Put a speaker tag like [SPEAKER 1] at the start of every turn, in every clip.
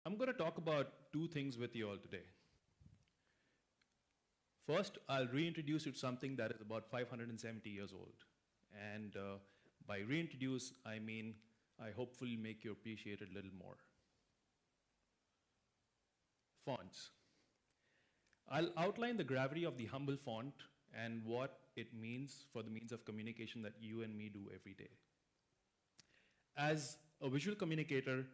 [SPEAKER 1] I'm going to talk about two things with you all today. First, I'll reintroduce you to something that is about 570 years old. And by reintroduce, I mean I hopefully make you appreciate it a little more. Fonts. I'll outline the gravity of the humble font and what it means for the means of communication that you and me do every day. As a visual communicator,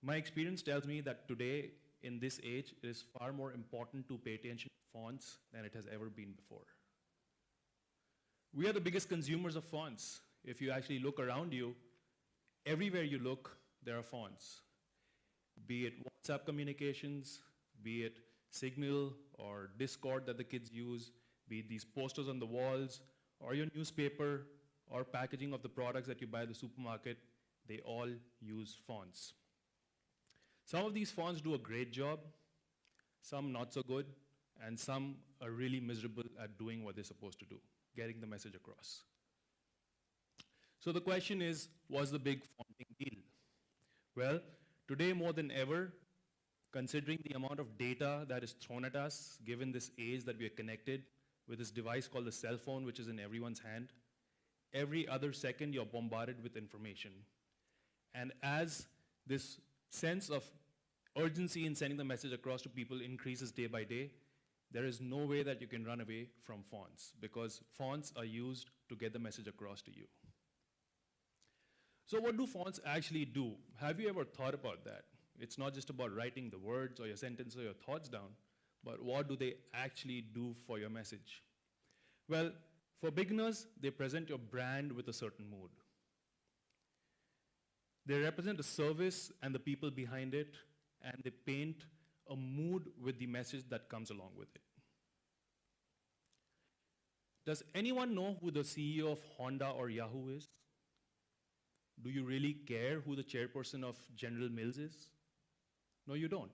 [SPEAKER 1] my experience tells me that today, in this age, it is far more important to pay attention to fonts than it has ever been before. We are the biggest consumers of fonts. If you actually look around you, everywhere you look, there are fonts. Be it WhatsApp communications, be it Signal or Discord that the kids use, be it these posters on the walls, or your newspaper, or packaging of the products that you buy at the supermarket, they all use fonts. Some of these fonts do a great job, some not so good, and some are really miserable at doing what they're supposed to do, getting the message across. So the question is, what's the big fonting deal? Well, today more than ever, considering the amount of data that is thrown at us, given this age that we are connected with this device called the cell phone, which is in everyone's hand, every other second you're bombarded with information. And as this sense of urgency in sending the message across to people increases day by day, there is no way that you can run away from fonts, because fonts are used to get the message across to you. So what do fonts actually do? Have you ever thought about that? It's not just about writing the words or your sentence or your thoughts down, but what do they actually do for your message? Well, for beginners, they present your brand with a certain mood. They represent a service and the people behind it, and they paint a mood with the message that comes along with it. Does anyone know who the CEO of Honda or Yahoo is? Do you really care who the chairperson of General Mills is? No, you don't.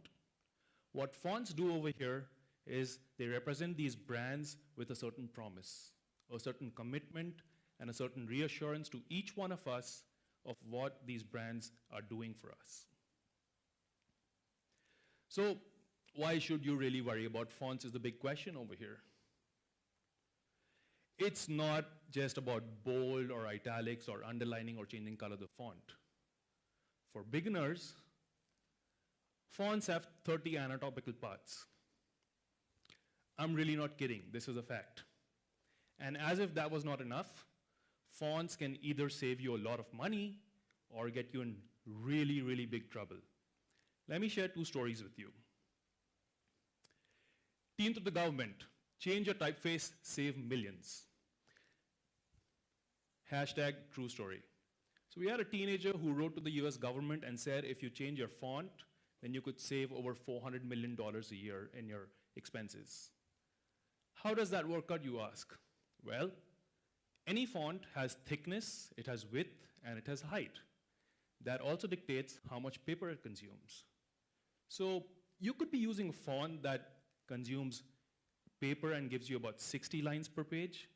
[SPEAKER 1] What fonts do over here is they represent these brands with a certain promise, a certain commitment, and a certain reassurance to each one of us of what these brands are doing for us. So why should you really worry about fonts is the big question over here. It's not just about bold or italics or underlining or changing color of the font. For beginners, fonts have 30 anatomical parts. I'm really not kidding, this is a fact. And as if that was not enough, fonts can either save you a lot of money or get you in really, really big trouble. Let me share two stories with you. Team to the government, change your typeface, save millions. Hashtag true story. So we had a teenager who wrote to the US government and said if you change your font, then you could save over $400 million a year in your expenses. How does that work out, you ask? Well, any font has thickness, it has width, and it has height. That also dictates how much paper it consumes. So you could be using a font that consumes paper and gives you about 60 lines per page,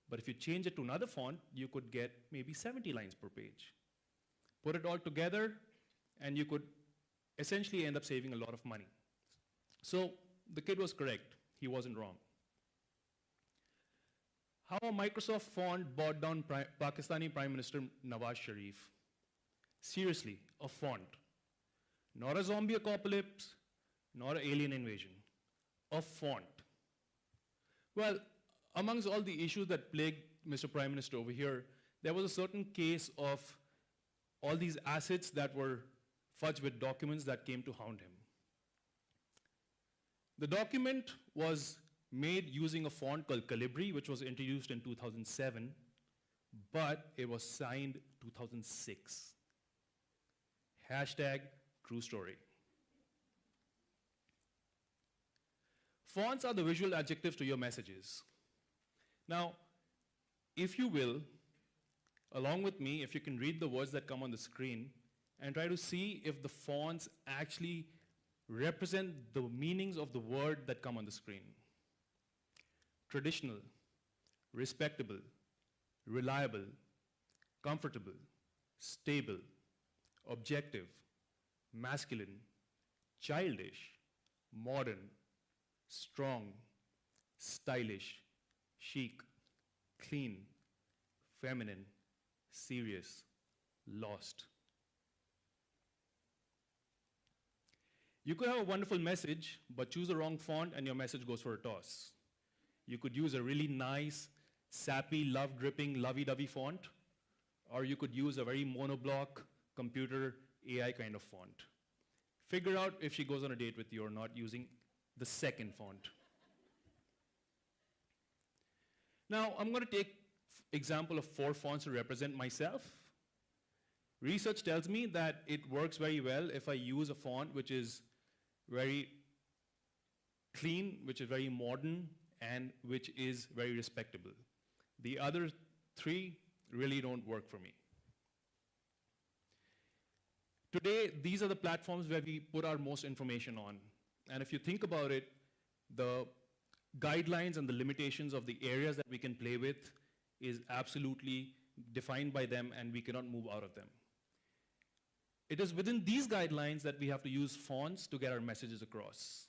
[SPEAKER 1] but if you change it to another font, you could get maybe 70 lines per page. Put it all together, and you could essentially end up saving a lot of money. So the kid was correct. He wasn't wrong. How a Microsoft font brought down Pakistani Prime Minister Nawaz Sharif. Seriously, a font. Not a zombie apocalypse, not an alien invasion. A font. Well, amongst all the issues that plagued Mr. Prime Minister over here, there was a certain case of all these assets that were fudged with documents that came to hound him. The document was made using a font called Calibri, which was introduced in 2007, but it was signed 2006. Hashtag true story. Fonts are the visual adjectives to your messages. Now, if you will, along with me, if you can read the words that come on the screen and try to see if the fonts actually represent the meanings of the word that come on the screen. Traditional, respectable, reliable, comfortable, stable, objective, masculine, childish, modern, strong, stylish, chic, clean, feminine, serious, lost. You could have a wonderful message, but choose the wrong font and your message goes for a toss. You could use a really nice, sappy, love-dripping, lovey-dovey font, or you could use a very monoblock, computer, AI kind of font. Figure out if she goes on a date with you or not using the second font. Now, I'm going to take example of 4 fonts to represent myself. Research tells me that it works very well if I use a font which is very clean, which is very modern, and which is very respectable. The other 3 really don't work for me. Today, these are the platforms where we put our most information on. And if you think about it, the guidelines and the limitations of the areas that we can play with is absolutely defined by them, and we cannot move out of them. It is within these guidelines that we have to use fonts to get our messages across.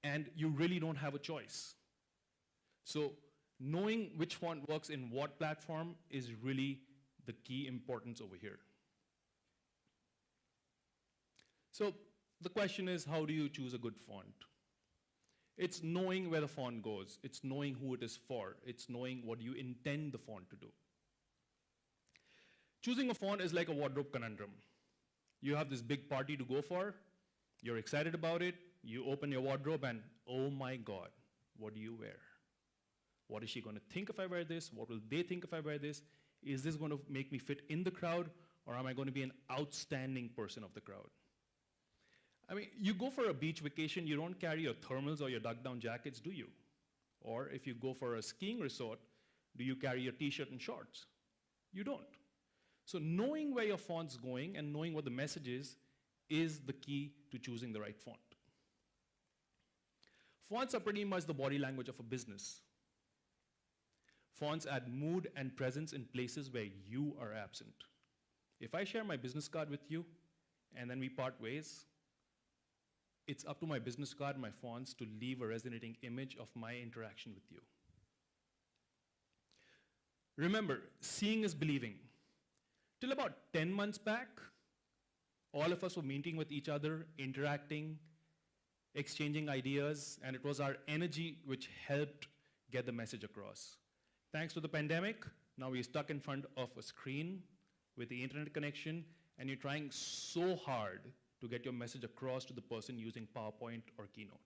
[SPEAKER 1] And you really don't have a choice. So knowing which font works in what platform is really the key importance over here. So the question is, how do you choose a good font? It's knowing where the font goes. It's knowing who it is for. It's knowing what you intend the font to do. Choosing a font is like a wardrobe conundrum. You have this big party to go for. You're excited about it. You open your wardrobe and, oh my God, what do you wear? What is she going to think if I wear this? What will they think if I wear this? Is this going to make me fit in the crowd, or am I going to be an outstanding person of the crowd? I mean, you go for a beach vacation, you don't carry your thermals or your duck-down jackets, do you? Or if you go for a skiing resort, do you carry your t-shirt and shorts? You don't. So knowing where your font's going and knowing what the message is the key to choosing the right font. Fonts are pretty much the body language of a business. Fonts add mood and presence in places where you are absent. If I share my business card with you and then we part ways, it's up to my business card, my fonts, to leave a resonating image of my interaction with you. Remember, seeing is believing. Till about 10 months back, all of us were meeting with each other, interacting, exchanging ideas, and it was our energy which helped get the message across. Thanks to the pandemic, now we're stuck in front of a screen with the internet connection, and you're trying so hard to get your message across to the person using PowerPoint or Keynote.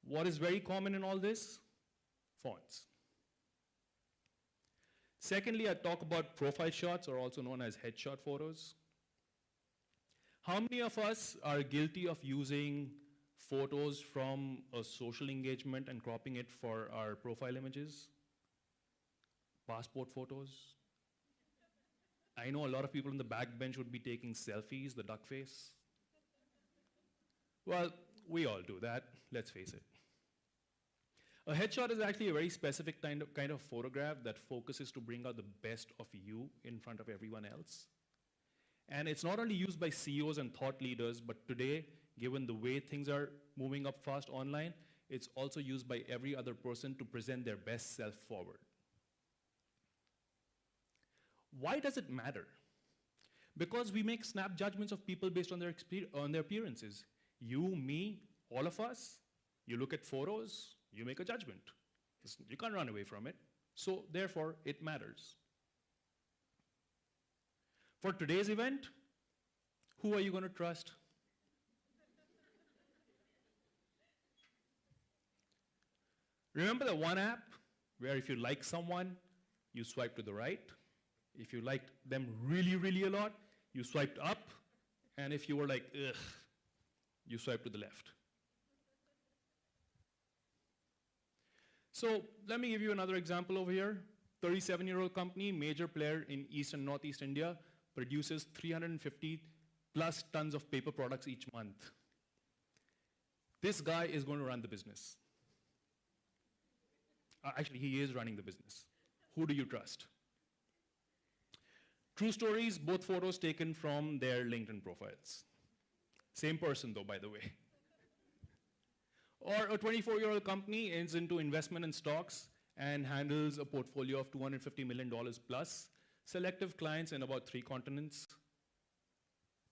[SPEAKER 1] What is very common in all this? Fonts. Secondly, I talk about profile shots, or also known as headshot photos. How many of us are guilty of using photos from a social engagement and cropping it for our profile images? Passport photos? I know a lot of people in the back bench would be taking selfies, the duck face. Well, we all do that, let's face it. A headshot is actually a very specific kind of photograph that focuses to bring out the best of you in front of everyone else. And it's not only used by CEOs and thought leaders, but today, given the way things are moving up fast online, it's also used by every other person to present their best self forward. Why does it matter? Because we make snap judgments of people based on their appearances. You, me, all of us, you look at photos, you make a judgment. You can't run away from it. So therefore, it matters. For today's event, who are you going to trust? Remember the one app where if you like someone, you swipe to the right. If you liked them really, really a lot, you swiped up. And if you were like, ugh, you swiped to the left. So let me give you another example over here. 37-year-old company, major player in East and Northeast India, produces 350 plus tons of paper products each month. This guy is going to run the business. Actually, he is running the business. Who do you trust? True stories, both photos taken from their LinkedIn profiles. Same person though, by the way. Or a 24-year-old company is into investment in stocks and handles a portfolio of $250 million plus, selective clients in about 3 continents.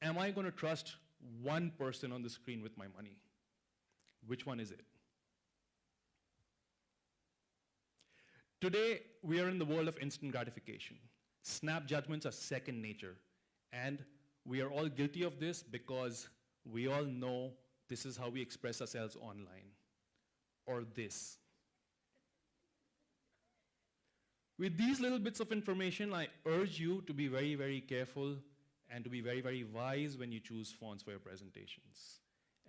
[SPEAKER 1] Am I going to trust one person on the screen with my money? Which one is it? Today, we are in the world of instant gratification. Snap judgments are second nature. And we are all guilty of this because we all know this is how we express ourselves online. Or this. With these little bits of information, I urge you to be very, very careful and to be very, very wise when you choose fonts for your presentations.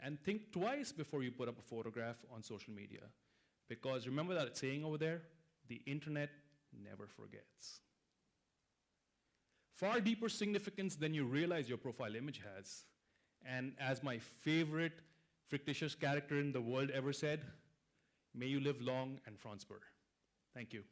[SPEAKER 1] And think twice before you put up a photograph on social media. Because remember that saying over there, the internet never forgets. Far deeper significance than you realize your profile image has. And as my favorite fictitious character in the world ever said, may you live long and prosper. Thank you.